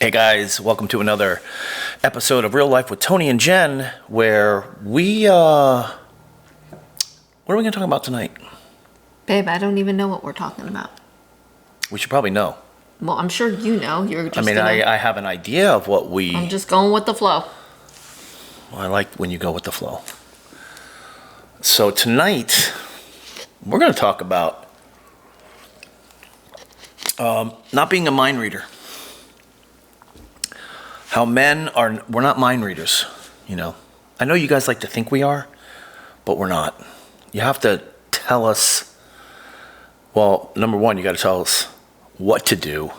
Hey guys, welcome to another episode of Real Life with Tony and Jen, where what are we going to talk about tonight? Babe, I don't even know what we're talking about. We should probably know. Well, I'm sure you know. I have an idea of what I'm just going with the flow. Well, I like when you go with the flow. So tonight, we're going to talk about not being a mind reader. How we're not mind readers, you know. I know you guys like to think we are, but we're not. You have to tell us, well, number one, you got to tell us what to do,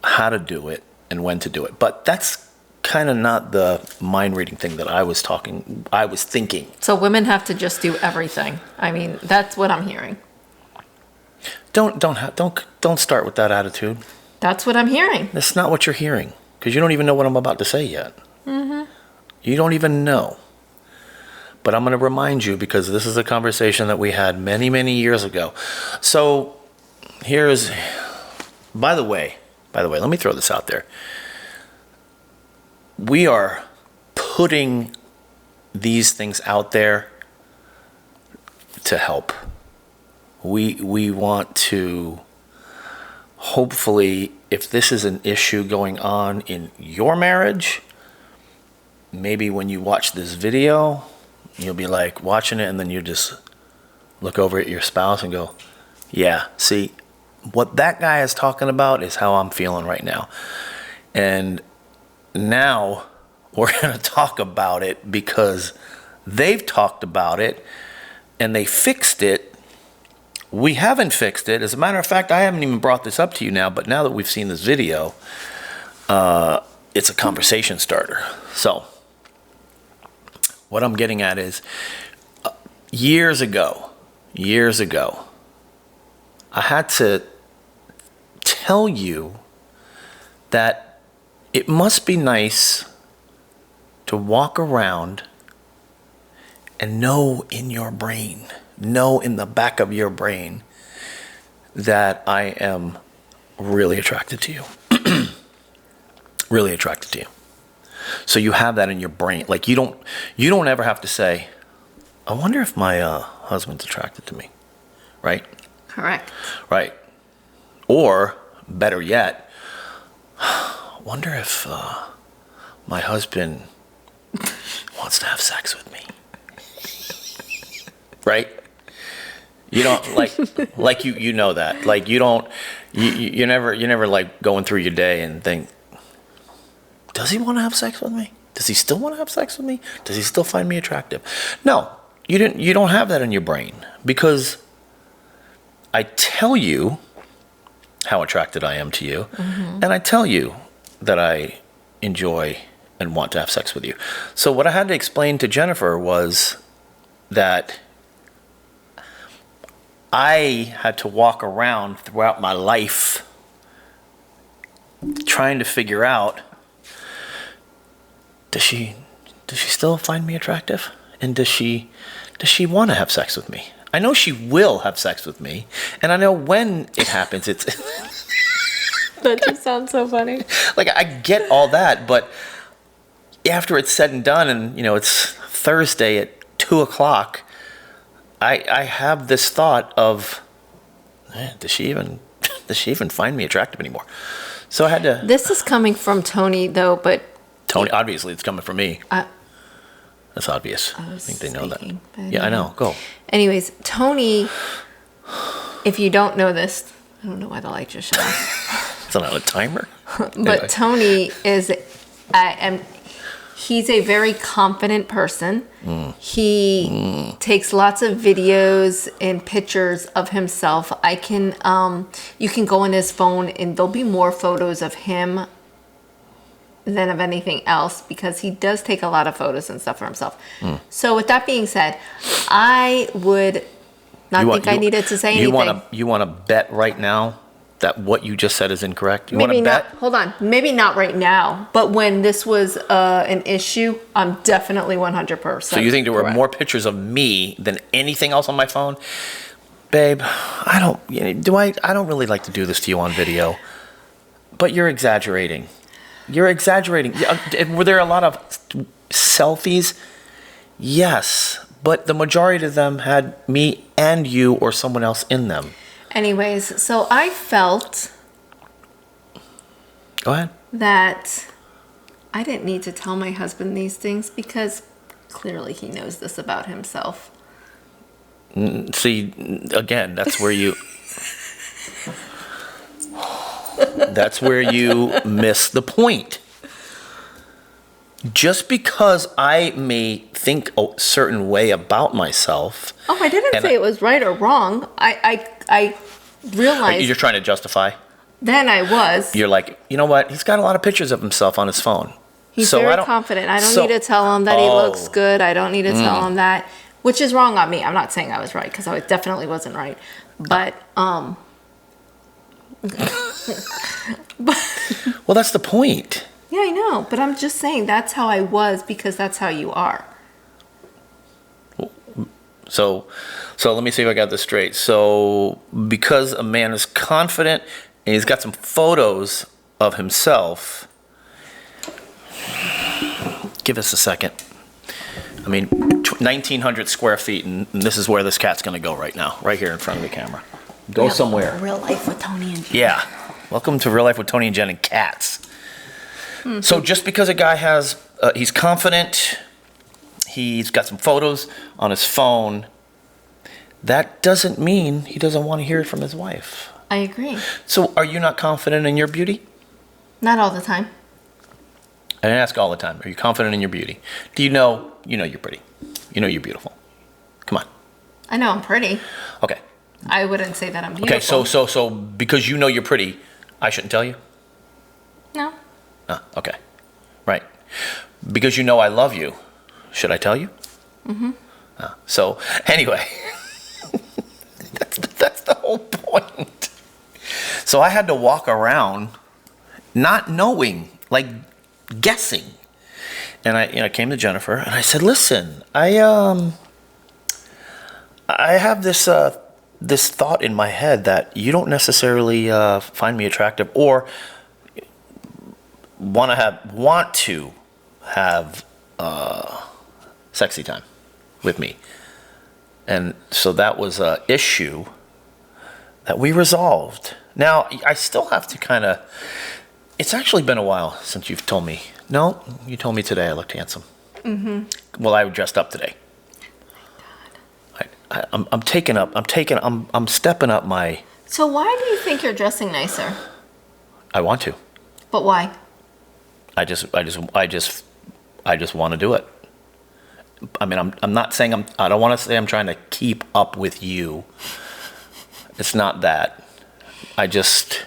how to do it, and when to do it. But that's kind of not the mind reading thing that I was thinking. So women have to just do everything. I mean, that's what I'm hearing. Don't start with that attitude. That's what I'm hearing. That's not what you're hearing, because you don't even know what I'm about to say yet. Mm-hmm. You don't even know. But I'm going to remind you, because this is a conversation that we had many, many years ago. So by the way, let me throw this out there. We are putting these things out there to help. We want to, hopefully, if this is an issue going on in your marriage, maybe when you watch this video, you'll be like watching it, and then you just look over at your spouse and go, yeah, see, what that guy is talking about is how I'm feeling right now. And now we're going to talk about it because they've talked about it and they fixed it. We haven't fixed it. As a matter of fact, I haven't even brought this up to you now, but now that we've seen this video, it's a conversation starter. So what I'm getting at is, years ago, I had to tell you that it must be nice to walk around and know in the back of your brain, that I am really attracted to you. Really attracted to you. So you have that in your brain. Like you don't ever have to say, I wonder if my husband's attracted to me. Right? Correct. Right. Or better yet, wonder if my husband wants to have sex with me. Right? You don't like you know that. Like you're never like going through your day and think, does he want to have sex with me? Does he still want to have sex with me? Does he still find me attractive? No, you don't have that in your brain, because I tell you how attracted I am to you, mm-hmm. and I tell you that I enjoy and want to have sex with you. So what I had to explain to Jennifer was that I had to walk around throughout my life trying to figure out, does she still find me attractive? And does she want to have sex with me? I know she will have sex with me, and I know when it happens, it's That just sounds so funny. Like, I get all that, but after it's said and done, and it's Thursday at 2:00, I have this thought of, does she even find me attractive anymore? So I had to. This is coming from Tony, though, but Tony, obviously, it's coming from me. That's obvious. I think they know that. Yeah, I know. Go. Anyways, Tony, if you don't know this, I don't know why the light just shut off. It's not a timer. But Anyway. Tony he's a very confident person. He takes lots of videos and pictures of himself. You can go on his phone and there'll be more photos of him than of anything else, because he does take a lot of photos and stuff for himself. So with that being said, I would not I needed to say anything. You want to bet right now that what you just said is incorrect? You Maybe want to not. bet? Hold on. Maybe not right now, but when this was an issue, I'm definitely 100%. So you think there were more pictures of me than anything else on my phone? Babe, I don't really like to do this to you on video. But you're exaggerating. You're exaggerating. Were there a lot of selfies? Yes, but the majority of them had me and you or someone else in them. Anyways, so I felt Go ahead. that I didn't need to tell my husband these things because clearly he knows this about himself. See, again, that's where you miss the point. Just because I may think a certain way about myself. Oh, I didn't say it was right or wrong. I realized. You're trying to justify? Then I was. You're like, you know what? He's got a lot of pictures of himself on his phone. He's very confident. I don't need to tell him that he looks good. I don't need to tell him that, which is wrong on me. I'm not saying I was right because I definitely wasn't right. But, well, that's the point. Yeah, I know. But I'm just saying that's how I was because that's how you are. So let me see if I got this straight. So because a man is confident and he's got some photos of himself, give us a second. I mean, 1,900 square feet, and this is where this cat's going to go right now, right here in front of the camera. Go somewhere. Real life with Tony and Jen. Yeah. Welcome to Real Life with Tony and Jen and cats. Mm-hmm. So just because a guy has, he's confident, he's got some photos on his phone, that doesn't mean he doesn't want to hear it from his wife. I agree. So are you not confident in your beauty? Not all the time. I didn't ask all the time. Are you confident in your beauty? Do you know you're pretty? You know you're beautiful. Come on. I know I'm pretty. Okay. I wouldn't say that I'm beautiful. Okay, so because you know you're pretty, I shouldn't tell you? No. Okay. Right. Because you know I love you, should I tell you? Mm-hmm. So anyway, that's the whole point. So I had to walk around not knowing, like guessing. And I came to Jennifer and I said, "Listen, I have this thought in my head that you don't necessarily find me attractive or want to have sexy time with me." And so that was an issue that we resolved. Now, I still have to it's actually been a while since you've told me. No, you told me today I looked handsome. Mm-hmm. Well, I dressed up today. I'm stepping up my... So why do you think you're dressing nicer? I want to. But why? I just want to do it. I mean, I'm not saying I don't want to say I'm trying to keep up with you. It's not that. I just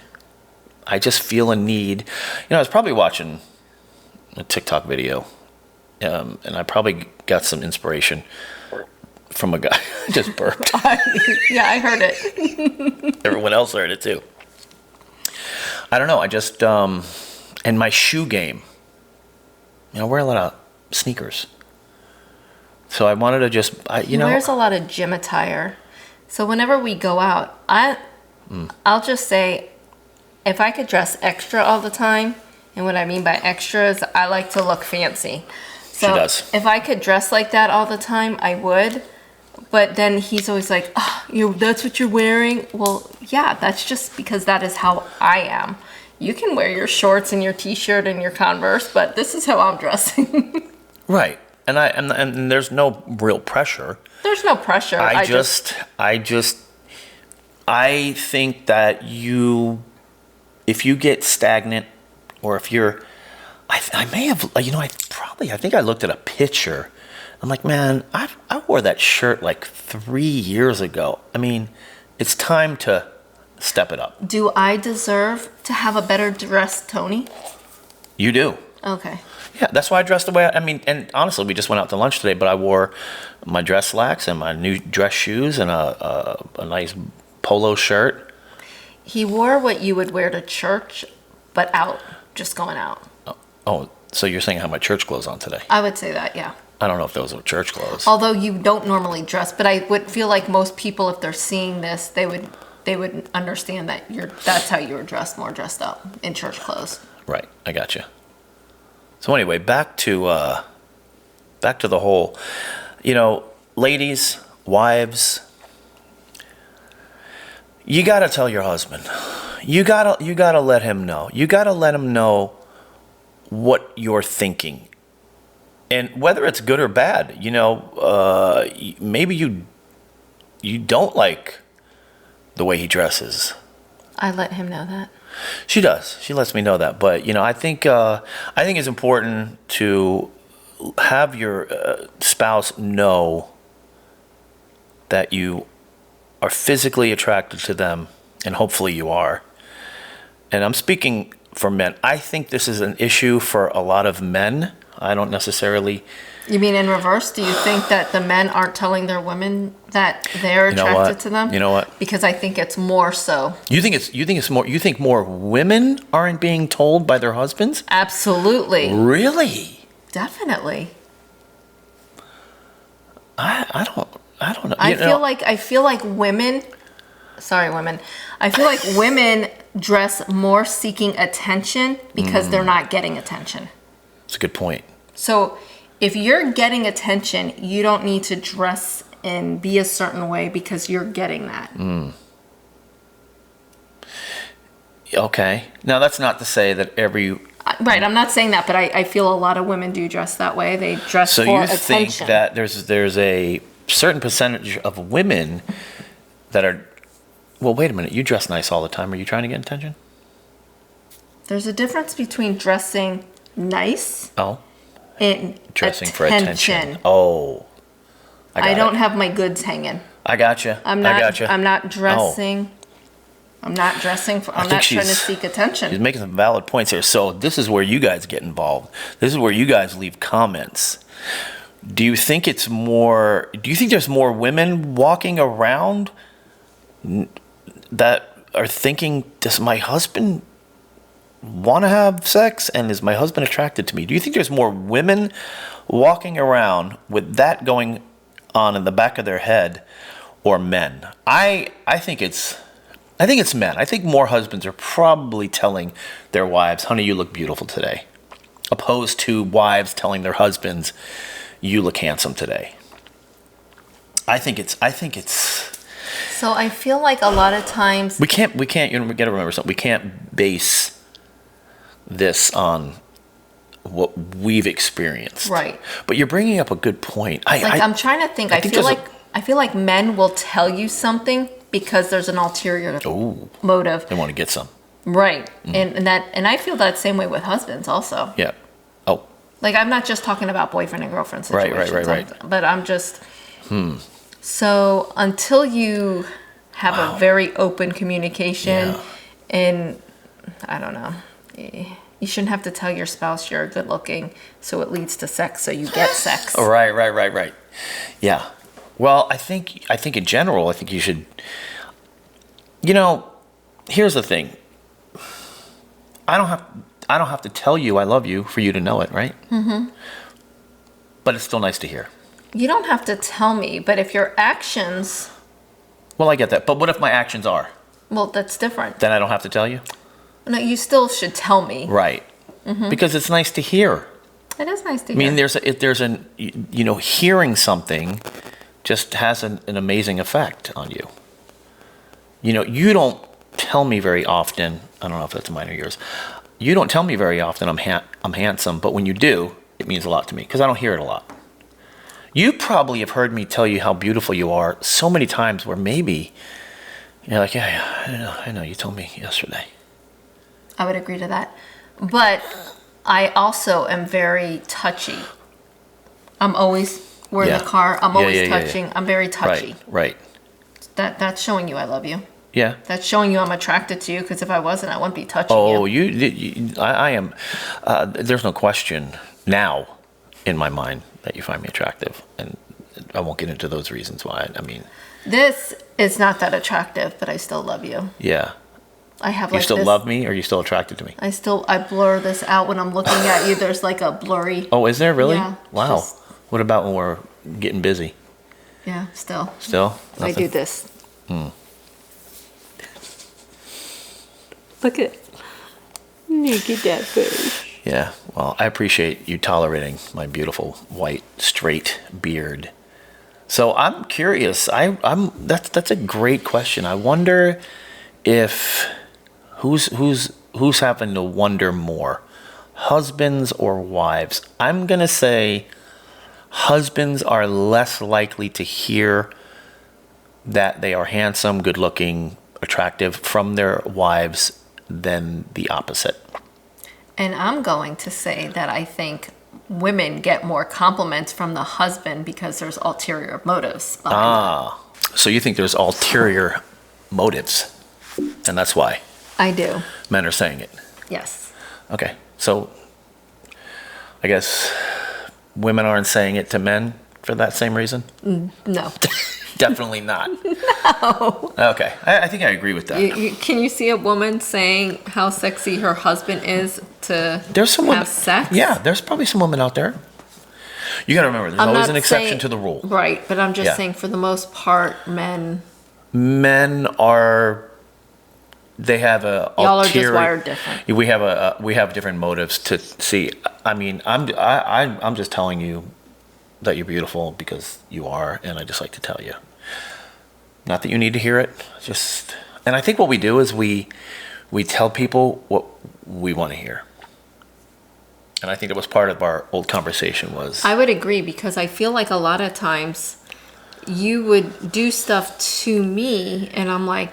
feel a need. I was probably watching a TikTok video, and I probably got some inspiration from a guy. I just burped. Yeah, I heard it. Everyone else heard it too. I don't know. I just and my shoe game. I wear a lot of sneakers. So I wanted to just, He wears a lot of gym attire. So whenever we go out, I'll just say, if I could dress extra all the time, and what I mean by extra is I like to look fancy. So she does. If I could dress like that all the time, I would. But then he's always like, "Oh, that's what you're wearing?" Well, yeah, that's just because that is how I am. You can wear your shorts and your t-shirt and your Converse, but this is how I'm dressing. Right. And there's no real pressure. There's no pressure. I think that if you get stagnant, or if you're, I may have, I think I looked at a picture. I'm like, man, I wore that shirt like 3 years ago. I mean, it's time to step it up. Do I deserve to have a better dress, Tony? You do. Okay. Yeah, that's why I dressed the way and honestly, we just went out to lunch today, but I wore my dress slacks and my new dress shoes and a nice polo shirt. He wore what you would wear to church, but out, just going out. Oh, so you're saying I had my church clothes on today? I would say that, yeah. I don't know if those were church clothes. Although you don't normally dress, but I would feel like most people, if they're seeing this, they would they would understand that that's how you were dressed, more dressed up in church clothes. Right. I gotcha. So anyway, back to the whole, ladies, wives, you got to tell your husband. You got to let him know. You got to let him know what you're thinking. And whether it's good or bad, maybe you don't like the way he dresses. I let him know that. She does. She lets me know that. But I think it's important to have your spouse know that you are physically attracted to them, and hopefully you are. And I'm speaking for men. I think this is an issue for a lot of men. I don't necessarily. You mean in reverse? Do you think that the men aren't telling their women that they're attracted to them? You know what? Because I think it's more so. You think more women aren't being told by their husbands? Absolutely. Really? Definitely. I don't know. I feel like women. Sorry, women. I feel like women dress more seeking attention because they're not getting attention. That's a good point. So if you're getting attention, you don't need to dress and be a certain way because you're getting that. Okay. Now, that's not to say that Right, I'm not saying that, but I feel a lot of women do dress that way. They dress for attention. So you think that there's a certain percentage of women that are... Well, wait a minute. You dress nice all the time. Are you trying to get attention? There's a difference between dressing nice and dressing for attention. Oh. I don't have my goods hanging. I gotcha. I'm not dressing. I'm not dressing for... I'm not trying to seek attention. She's making some valid points here. So this is where you guys get involved. This is where you guys leave comments. Do you think there's more women walking around that are thinking, does my husband want to have sex, and is my husband attracted to me? Do you think there's more women walking around with that going on in the back of their head, or men? I think it's men. I think more husbands are probably telling their wives, honey, you look beautiful today, opposed to wives telling their husbands, you look handsome today. I think it's So I feel like a lot of times we can't we got to remember something. We can't base this on what we've experienced. Right. But you're bringing up a good point. I'm trying to think. I feel like men will tell you something because there's an ulterior motive. They want to get some. Right. And I feel that same way with husbands also. Yeah. Oh. Like, I'm not just talking about boyfriend and girlfriend situations. Right. But I'm just... So until you have a very open communication and, I don't know, you shouldn't have to tell your spouse you're good looking so it leads to sex, so you get sex. Right. Yeah. Well, I think in general, I think you should... here's the thing. I don't have to tell you I love you for you to know it, right? Mm-hmm. But it's still nice to hear. You don't have to tell me, but if your actions... Well, I get that. But what if my actions are? Well, that's different. Then I don't have to tell you? No, you still should tell me. Right. Mm-hmm. Because it's nice to hear. It is nice to hear. I mean, hearing something just has an amazing effect on you. You don't tell me very often, I don't know if that's mine or yours, you don't tell me very often I'm handsome, but when you do, it means a lot to me because I don't hear it a lot. You probably have heard me tell you how beautiful you are so many times where maybe you're like, yeah, I know, you told me yesterday. I would agree to that. But I also am very touchy. I'm always, we're in the car, I'm always touching. I'm very touchy. Right. That's showing you I love you. Yeah. That's showing you I'm attracted to you, because if I wasn't, I wouldn't be touching you. I am. There's no question now in my mind that you find me attractive, and I won't get into those reasons why. I mean, this is not that attractive, but I still love you. Yeah. I have you still love me, or are you still attracted to me? I blur this out when I'm looking at you. There's like a blurry. Oh, is there really? Yeah. Wow. What about when we're getting busy? Yeah, still. Still? I do this. Look at that fish. Yeah, well, I appreciate you tolerating my beautiful white straight beard. So I'm curious. That's a great question. I wonder if who's having to wonder more, husbands or wives. I'm gonna say husbands are less likely to hear that they are handsome, good looking, attractive from their wives than the opposite. And I'm going to say that I think women get more compliments from the husband because there's ulterior motives behind that. So you think there's ulterior motives, and that's why I do. men are saying it. Yes. Okay, so I guess women aren't saying it to men for that same reason? No. Definitely not. No. Okay, I think I agree with that. Can you see a woman saying how sexy her husband is to There's some have women, sex? Yeah, there's probably some women out there. You got to remember, there's I'm always not an exception saying- to the rule. Right, but I'm just Yeah. saying for the most part, men, They have a y'all are just ulterior. wired different. We have different motives to see. I mean, I'm just telling you that you're beautiful because you are, and I just like to tell you. Not that you need to hear it, and I think what we do is we tell people what we want to hear. And I think that was part of our old conversation was. I would agree because I feel like a lot of times you would do stuff to me, and I'm like,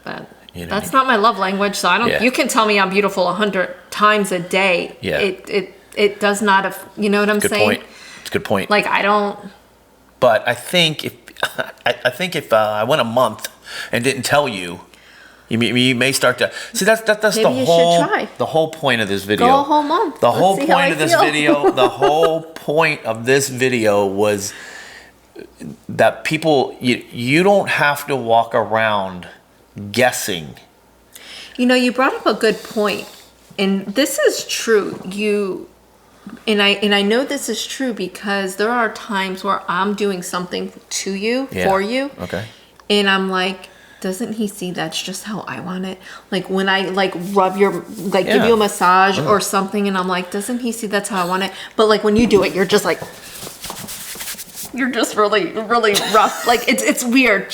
that's not my love language. So I don't. Yeah. You can tell me I'm beautiful 100 times a day. Yeah. It does not. You know what I'm Good saying? point. It's a good point. Like I don't. But I think if I went a month and didn't tell you, you may start to see that's Maybe the you should whole try. the whole point of this video. Go a whole month. The Let's whole see how point I of this feel. video. The whole point of this video was that people you don't have to walk around guessing. You know, you brought up a good point, and this is true. And I know this is true because there are times where I'm doing something to you, for you. Okay. And I'm like, doesn't he see that's just how I want it? Like when I like rub your, like give you a massage or something, and I'm like, doesn't he see that's how I want it? But like when you do it, you're just like, you're just really, really rough. Like it's weird.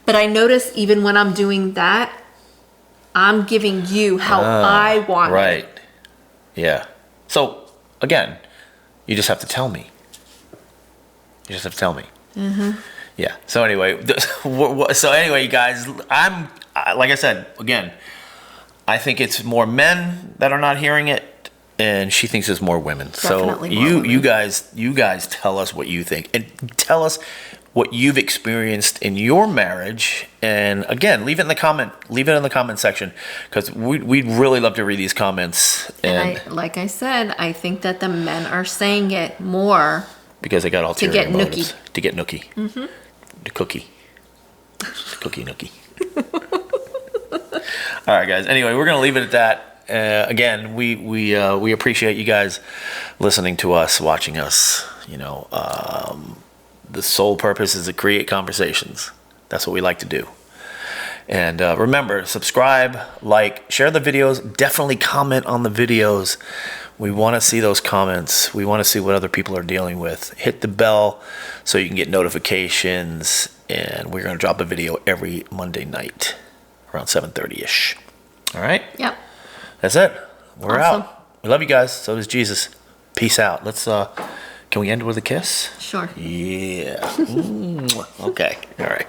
But I notice even when I'm doing that, I'm giving you how I want it. Right. Yeah. So again, you just have to tell me. You just have to tell me. Mm-hmm. Yeah. So anyway, you guys, like I said again, I think it's more men that are not hearing it, and she thinks it's more women. Definitely so more women. you guys tell us what you think, and tell us what you've experienced in your marriage. And again, leave it in the comment section, because we'd really love to read these comments. And like I said, I think that the men are saying it more because they got ulterior get motives. nookie. To get nookie. Mm-hmm. To cookie. Cookie nookie. All right, guys. Anyway, we're gonna leave it at that. Again, we appreciate you guys listening to us, watching us. The sole purpose is to create conversations. That's what we like to do. And remember, subscribe, like, share the videos. Definitely comment on the videos. We want to see those comments. We want to see what other people are dealing with. Hit the bell so you can get notifications. And we're going to drop a video every Monday night around 7:30ish. All right? Yep. That's it. We're Awesome. out. We love you guys. So does Jesus. Peace out. Let's can we end with a kiss? Sure. Yeah. Okay. All right.